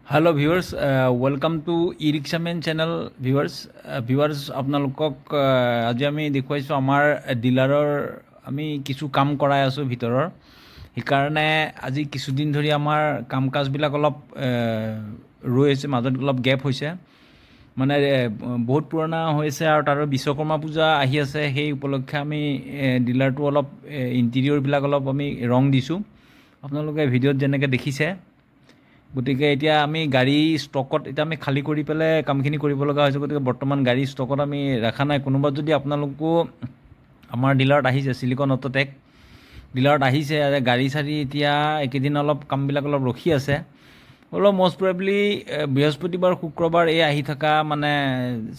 Hello viewers, welcome to e-rickshaman channel viewers আপোনালোকক আজি আমি দেখুৱাইছোঁ আমাৰ ডিলাৰৰ আমি কিছু কাম কৰাই আছোঁ ভিতৰৰ সেইকাৰণে আজি কিছুদিন ধৰি আমাৰ কাম কাজবিলাক অলপ ৰৈ আছে মাজত অলপ গেপ হৈছে মানে বহুত পুৰণা হৈছে আৰু তাৰ বিশ্বকৰ্মা পূজা আহি আছে সেই উপলক্ষে আমি ডিলাৰটো অলপ ইণ্টেৰিয়ৰবিলাক অলপ আমি ৰং দিছোঁ আপোনালোকে ভিডিঅ'ত যেনেকৈ দেখিছে গতিকে এতিয়া আমি গাড়ী ষ্টকত এতিয়া আমি খালী কৰি পেলাই কামখিনি কৰিব লগা হৈছে গতিকে বৰ্তমান গাড়ী ষ্টকত আমি ৰাখা নাই কোনোবা যদি আপোনালোকো আমাৰ ডিলাৰত আহিছে চিলিকন অটোটেক ডিলাৰত আহিছে গাড়ী চাৰি এতিয়া এইকেইদিন অলপ কামবিলাক অলপ ৰখি আছে অলপ মষ্ট প্ৰবেবলি বৃহস্পতিবাৰ শুক্ৰবাৰ এই আহি থকা মানে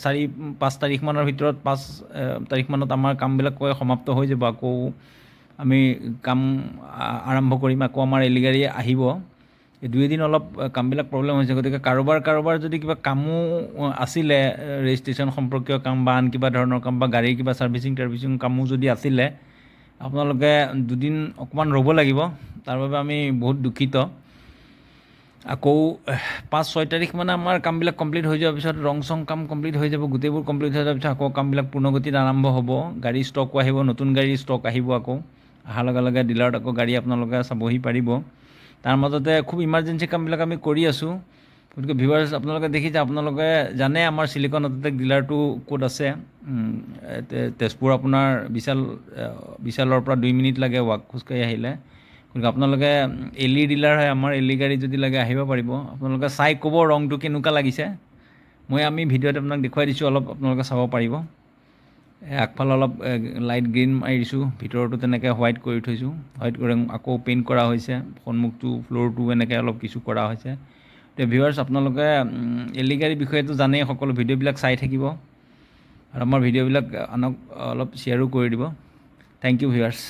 4-5 তাৰিখমানৰ ভিতৰত 5 তাৰিখমানত আমাৰ কামবিলাক সমাপ্ত হৈ যাব আকৌ আমি কাম আৰম্ভ কৰিম আকৌ আমাৰ এলিগাড়ী আহিব এই 2 দিন অলপ কামবিলাক প্ৰব্লেম হৈছে গতিকে কাৰোবাৰ যদি কিবা কামো আছিলে ৰেজিষ্ট্ৰেশ্যন সম্পৰ্কীয় কাম বা আন কিবা ধৰণৰ কাম বা গাড়ীৰ কিবা ছাৰ্ভিচিং কামো যদি আছিলে আপোনালোকে 2 দিন অকণমান ৰ'ব লাগিব তাৰ বাবে আমি বহুত দুখিত আকৌ 5-6 তাৰিখ মানে আমাৰ কামবিলাক কমপ্লিট হৈ যোৱাৰ পিছত ৰং চং কাম কমপ্লিট হৈ যাব গোটেইবোৰ কমপ্লিট হৈ যোৱাৰ পিছত আকৌ কামবিলাক পূৰ্ণগতিত আৰম্ভ হ'ব গাড়ী ষ্টকো আহিব নতুন গাড়ী ষ্টক আহিব আকৌ অহাৰ লগে লগে ডিলাৰত আকৌ গাড়ী আপোনালোকে চাবহি পাৰিব তাৰ মাজতে খুব ইমাৰ্জেঞ্চি কামবিলাক আমি কৰি আছোঁ গতিকে ভিউৱাৰ্ছ আপোনালোকে দেখিছে আপোনালোকে জানে আমাৰ চিলিকন অটোটেক ডিলাৰটো ক'ত আছে তেজপুৰ আপোনাৰ বিশালৰ পৰা 2 মিনিট লাগে ৱাক খোজকাঢ়ি আহিলে গতিকে আপোনালোকে এলি ডিলাৰ হয় আমাৰ এলি গাড়ী যদি লাগে আহিব পাৰিব আপোনালোকে চাই ক'ব ৰংটো কেনেকুৱা লাগিছে আমি ভিডিঅ'ত আপোনাক দেখুৱাই দিছোঁ অলপ আপোনালোকে চাব পাৰিব আগফালে অলপ লাইট গ্ৰীণ মাৰি দিছোঁ ভিতৰতো তেনেকৈ হোৱাইট কৰি থৈছোঁ হোৱাইট কৰি আকৌ পেইণ্ট কৰা হৈছে সন্মুখটো ফ্ল'ৰটো এনেকৈ অলপ কিছু কৰা হৈছে এতিয়া ভিউৱাৰ্ছ আপোনালোকে এলিগাড়ীৰ বিষয়েতো জানেই সকলো ভিডিঅ'বিলাক চাই থাকিব আৰু আমাৰ ভিডিঅ'বিলাক আনক অলপ শ্বেয়াৰো কৰি দিব থেংক ইউ ভিউৱাৰ্ছ